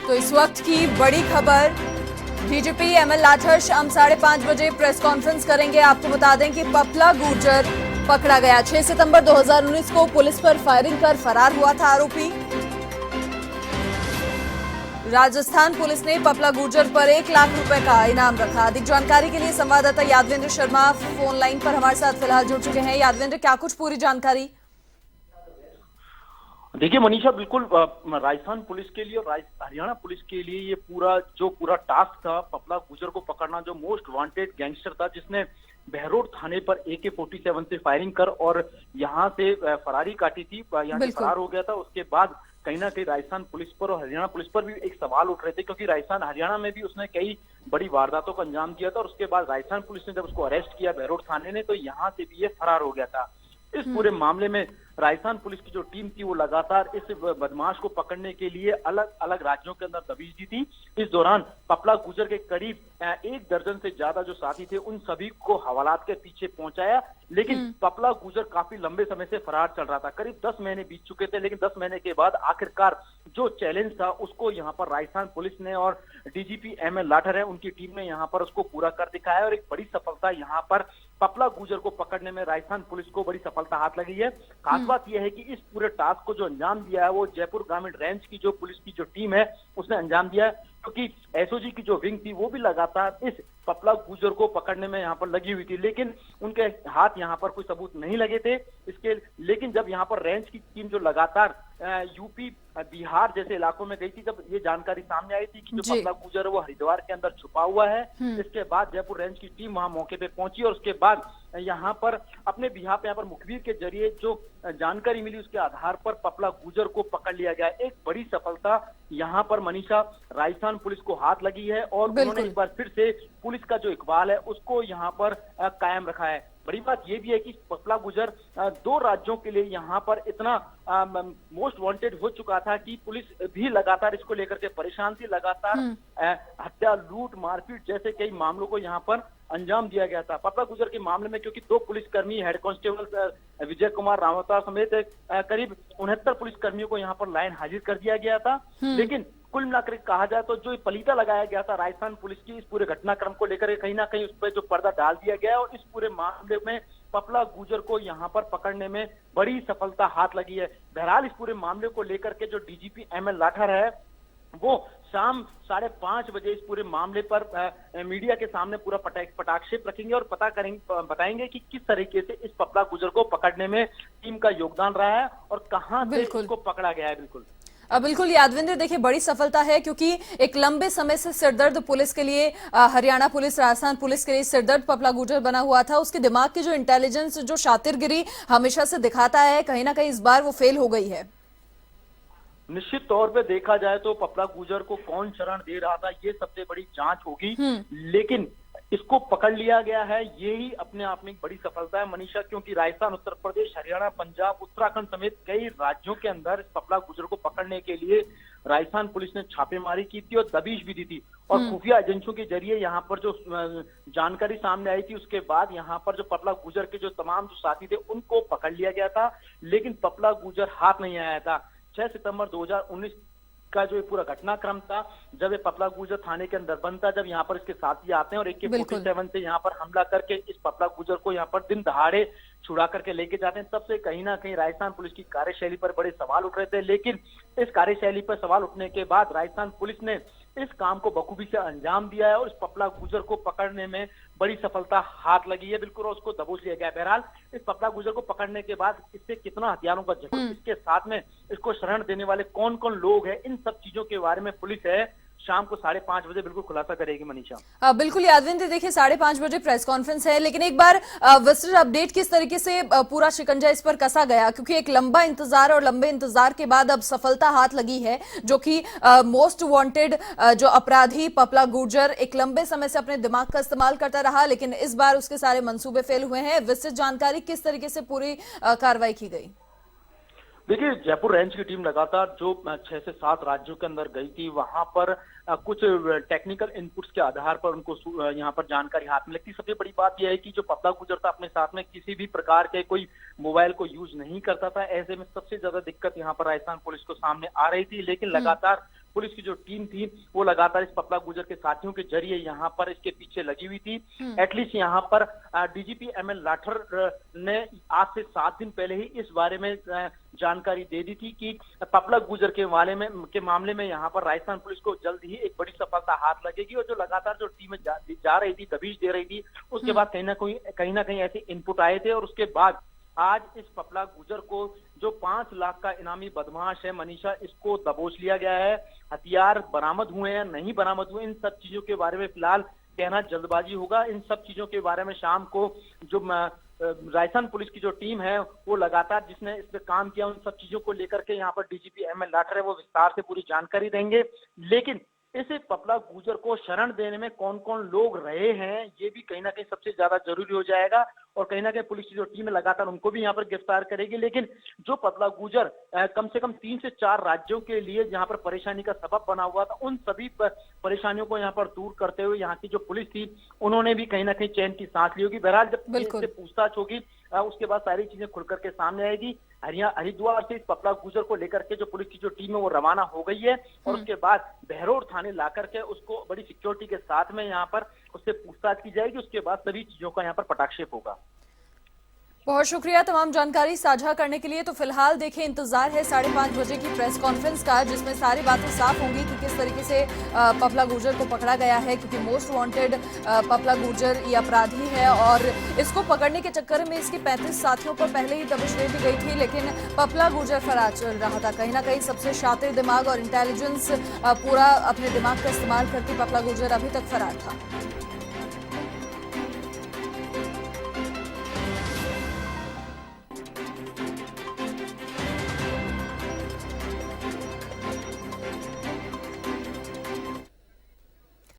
तो इस वक्त की बड़ी खबर, डीजीपी एमएल लाठर शाम 5:30 बजे प्रेस कॉन्फ्रेंस करेंगे। आपको बता दें कि पपला गुर्जर पकड़ा गया। 6 सितंबर 2019 को पुलिस पर फायरिंग कर फरार हुआ था आरोपी। राजस्थान पुलिस ने पपला गुर्जर पर 1 लाख रुपए का इनाम रखा। अधिक जानकारी के लिए संवाददाता यादवेंद्र शर्मा फोन लाइन पर हमारे साथ फिलहाल जुड़ चुके हैं। यादवेंद्र, क्या कुछ पूरी जानकारी? देखिए मनीषा, बिल्कुल राजस्थान पुलिस के लिए और हरियाणा पुलिस के लिए ये पूरा टास्क था पपला गुर्जर को पकड़ना, जो मोस्ट वांटेड गैंगस्टर था, जिसने बहरोड थाने पर AK-47 से फायरिंग कर और यहाँ से फरारी काटी थी, यहाँ से फरार हो गया था। उसके बाद कहीं ना कहीं राजस्थान पुलिस पर और हरियाणा पुलिस पर भी एक सवाल उठ रहे थे, क्योंकि राजस्थान हरियाणा में भी उसने कई बड़ी वारदातों को अंजाम दिया था और उसके बाद राजस्थान पुलिस ने जब उसको अरेस्ट किया बहरोड थाने ने, तो यहाँ से भी ये फरार हो गया था। इस पूरे मामले में राजस्थान पुलिस की जो टीम थी वो लगातार इस बदमाश को पकड़ने के लिए अलग अलग राज्यों के अंदर दबिश दी थी। इस दौरान पपला गुर्जर के करीब 1 दर्जन से ज्यादा जो साथी थे उन सभी को हवालात के पीछे पहुंचाया, लेकिन पपला गुर्जर काफी लंबे समय से फरार चल रहा था। करीब 10 महीने बीत चुके थे, लेकिन 10 महीने के बाद आखिरकार जो चैलेंज था उसको यहाँ पर राजस्थान पुलिस ने और डीजीपी एमएल लाठर है उनकी टीम ने यहाँ पर उसको पूरा कर दिखाया और एक बड़ी सफलता यहाँ पर पपला गुर्जर को पकड़ने में राजस्थान पुलिस को बड़ी सफलता हाथ लगी है। खास बात यह है कि इस पूरे टास्क को जो अंजाम दिया है वो जयपुर ग्रामीण रेंज की जो पुलिस की जो टीम है उसने अंजाम दिया है, क्योंकि एसओजी की जो विंग थी वो भी लगातार इस पपला गुर्जर को पकड़ने में यहाँ पर लगी हुई थी, लेकिन उनके हाथ यहाँ पर कोई सबूत नहीं लगे थे इसके। लेकिन जब यहाँ पर रेंज की टीम जो लगातार यूपी बिहार जैसे इलाकों में गई थी, जब ये जानकारी सामने आई थी कि जो पपला गुर्जर है वो हरिद्वार के अंदर छुपा हुआ है, इसके बाद जयपुर रेंज की टीम वहां मौके पे पहुंची और उसके बाद यहाँ पर अपने बिहार यहाँ पर मुखबिर के जरिए जो जानकारी मिली उसके आधार पर पपला गुर्जर को पकड़ लिया गया। एक बड़ी सफलता यहाँ पर मनीषा राजस्थान पुलिस को हाथ लगी है और उन्होंने एक बार फिर से पुलिस का जो इकबाल है उसको यहाँ पर कायम रखा है। बड़ी बात यह भी है कि पपला गुर्जर 2 राज्यों के लिए यहाँ पर इतना मोस्ट वांटेड हो चुका था कि पुलिस भी लगातार इसको लेकर के परेशान थी। लगातार हत्या, लूट, मारपीट जैसे कई मामलों को यहाँ पर अंजाम दिया गया था। पपला गुर्जर के मामले में क्योंकि 2 पुलिसकर्मी हेड कांस्टेबल विजय कुमार रावता समेत करीब 69 पुलिसकर्मियों को यहाँ पर लाइन हाजिर कर दिया गया था, लेकिन कुल मिलाकर कहा जाए तो जो पलीता लगाया गया था राजस्थान पुलिस की इस पूरे घटनाक्रम को लेकर कहीं ना कहीं उस पर जो पर्दा डाल दिया गया और इस पूरे मामले में पपला गुर्जर को यहाँ पर पकड़ने में बड़ी सफलता हाथ लगी है। बहरहाल इस पूरे मामले को लेकर के जो डीजीपी एमएल लाठर है वो शाम 5:30 बजे इस पूरे मामले पर मीडिया के सामने पूरा पटाक्षेप रखेंगे और बताएंगे कि किस तरीके से इस पपला गुर्जर को पकड़ने में टीम का योगदान रहा है और कहां से इसको पकड़ा गया है। बिल्कुल यादविंद्र, देखिए बड़ी सफलता है क्योंकि एक लंबे समय से सिरदर्द पुलिस के लिए, हरियाणा पुलिस, राजस्थान पुलिस के लिए सिरदर्द पपला गुर्जर बना हुआ था। उसके दिमाग की जो इंटेलिजेंस, जो शातिरगिरी हमेशा से दिखाता है, कहीं ना कहीं इस बार वो फेल हो गई है। निश्चित तौर पे देखा जाए तो पपला गुर्जर को कौन शरण दे रहा था, ये सबसे बड़ी जांच होगी, लेकिन इसको पकड़ लिया गया है, यही अपने आप में एक बड़ी सफलता है मनीषा, क्योंकि राजस्थान, उत्तर प्रदेश, हरियाणा, पंजाब, उत्तराखंड समेत कई राज्यों के अंदर पपला गुर्जर को पकड़ने के लिए राजस्थान पुलिस ने छापेमारी की थी और दबिश भी दी थी और खुफिया एजेंसियों के जरिए यहाँ पर जो जानकारी सामने आई थी, उसके बाद यहाँ पर जो पपला गुर्जर के जो तमाम जो साथी थे उनको पकड़ लिया गया था, लेकिन पपला गुर्जर हाथ नहीं आया था। 6 सितंबर 2019 का जो पूरा घटनाक्रम था, जब ये पपला गुर्जर थाने के अंदर बंद था, जब यहाँ पर इसके साथी आते हैं और AK-47 से यहाँ पर हमला करके इस पपला गुर्जर को यहाँ पर दिन दहाड़े छुड़ा करके लेके जाते हैं, तब से कहीं ना कहीं राजस्थान पुलिस की कार्यशैली पर बड़े सवाल उठ रहे थे। लेकिन इस कार्यशैली पर सवाल उठने के बाद राजस्थान पुलिस ने इस काम को बखूबी से अंजाम दिया है और इस पपला गुर्जर को पकड़ने में बड़ी सफलता हाथ लगी है, बिल्कुल, और उसको दबोच लिया गया। बहरहाल इस पपला गुर्जर को पकड़ने के बाद इससे कितना हथियारों का जखम, इसके साथ में इसको शरण देने वाले कौन कौन लोग हैं, इन सब चीजों के बारे में पुलिस है शाम को 5:30 बजे बिल्कुल खुलासा करेगी मनीषा। बिल्कुल यादविंद्र, देखिए 5:30 बजे प्रेस कॉन्फ्रेंस है, लेकिन एक बार विस्तृत अपडेट किस तरीके से पूरा शिकंजा इस पर कसा गया, क्योंकि एक लंबा इंतजार और लंबे इंतजार के बाद अब सफलता हाथ लगी है, जो कि मोस्ट वांटेड जो अपराधी पपला गुर्जर एक लंबे समय से अपने दिमाग का इस्तेमाल करता रहा, लेकिन इस बार उसके सारे मंसूबे फेल हुए हैं। विस्तृत जानकारी किस तरीके से पूरी कार्रवाई की गई? देखिए, जयपुर रेंज की टीम लगातार जो 6 से 7 राज्यों के अंदर गई थी, वहां पर कुछ टेक्निकल इनपुट्स के आधार पर उनको यहाँ पर जानकारी हाथ में लगती। सबसे बड़ी बात यह है कि जो पपला गुर्जर था अपने साथ में किसी भी प्रकार के कोई मोबाइल को यूज नहीं करता था। ऐसे में सबसे ज्यादा दिक्कत यहाँ पर राजस्थान पुलिस को सामने आ रही थी, लेकिन लगातार पुलिस की जो टीम थी वो लगातार इस पपला गुर्जर के साथियों के जरिए यहाँ पर इसके पीछे लगी हुई थी। एटलीस्ट यहाँ पर DGP ML लाठर ने आज से 7 दिन पहले ही इस बारे में जानकारी दे दी थी कि पपला गुर्जर के मामले में यहाँ पर राजस्थान पुलिस को जल्द ही एक बड़ी सफलता हाथ लगेगी। और जो लगातार जो टीमें जा रही थी, दबिश दे रही थी, उसके बाद कहीं ना कहीं ऐसे इनपुट आए थे और उसके बाद आज इस पपला गुर्जर को जो 5 लाख का इनामी बदमाश है मनीषा, इसको दबोच लिया गया है। हथियार बरामद हुए हैं, नहीं बरामद हुए, इन सब चीजों के बारे में फिलहाल कहना जल्दबाजी होगा। इन सब चीजों के बारे में शाम को जो राजस्थान पुलिस की जो टीम है वो लगातार जिसने इस पे काम किया, उन सब चीजों को लेकर के यहाँ पर DGP ML लाठर है वो विस्तार से पूरी जानकारी देंगे। लेकिन इस पपला गुर्जर को शरण देने में कौन कौन लोग रहे हैं, ये भी कहीं ना कहीं सबसे ज्यादा जरूरी हो जाएगा और कहीं ना कहीं पुलिस की जो टीम है लगातार उनको भी यहाँ पर गिरफ्तार करेगी। लेकिन जो पपला गुर्जर कम से कम 3 से 4 राज्यों के लिए जहाँ पर परेशानी का सबब बना हुआ था, उन सभी परेशानियों को यहाँ पर दूर करते हुए यहाँ की जो पुलिस थी उन्होंने भी कहीं ना कहीं चैन की सांस ली होगी। बहरहाल जब इससे पूछताछ होगी उसके बाद सारी चीजें खुल करके सामने आएगी। हरिद्वार से इस पपला गुर्जर को लेकर के जो पुलिस की जो टीम है वो रवाना हो गई है और उसके बाद बहरोड थाने ला करके उसको बड़ी सिक्योरिटी के साथ में यहाँ पर उससे पूछताछ की जाएगी। उसके बाद सभी चीजों का यहाँ पर पटाक्षेप होगा। बहुत शुक्रिया तमाम जानकारी साझा करने के लिए। तो फिलहाल देखिए, इंतजार है 5:30 बजे की प्रेस कॉन्फ्रेंस का, जिसमें सारी बातें साफ होंगी कि किस तरीके से पपला गुर्जर को पकड़ा गया है, क्योंकि मोस्ट वांटेड पपला गुर्जर ये अपराधी है और इसको पकड़ने के चक्कर में इसके 35 साथियों पर पहले ही दबिश दे दी गई थी, लेकिन पपला गुर्जर फरार चल रहा था। कहीं ना कहीं सबसे शातिर दिमाग और इंटेलिजेंस पूरा अपने दिमाग का इस्तेमाल करके पपला गुर्जर अभी तक फरार था।